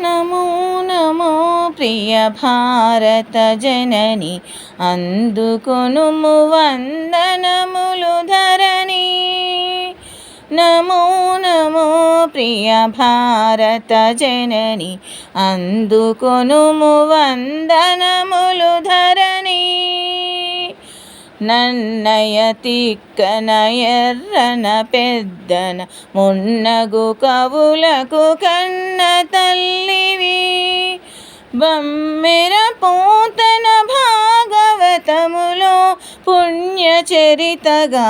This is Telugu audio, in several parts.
నమో నమో ప్రియ భారత జనని, అందుకొనుము వందనములు ధరణి. నమో నమో ప్రియ భారత జనని, అందుకొనుము వందనములు ధరణి. నన్నయ తిక్కన ఎర్రన పెద్దన మున్నగు కవులకు కన్న తల్లివి. బమ్మెర పోతన భాగవతములో పుణ్యచరితగా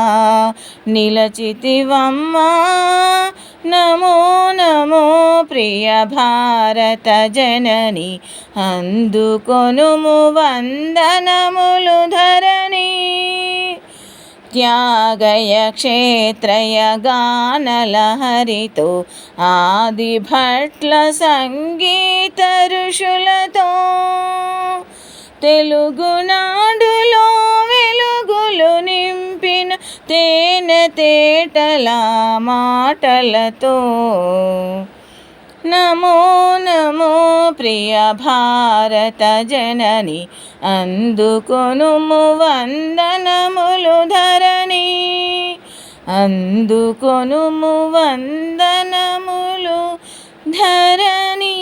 నిలచితివమ్మా. నమో నమో ప్రియ భారత జనని, అందుకొనుము వందనములు ధరణి. త్యాగయ క్షేత్రయ గానలహరితో ఆది భట్ల సంగీత ఋషులతో, తెలుగునాడులో వెలుగులు నింపిన తేనె తేటల మాటలతో. నమో నమో ప్రియ భారత జనని, అందుకొనుము వందనములు ధరణి. అందుకొనుము వందనములు ధరణి.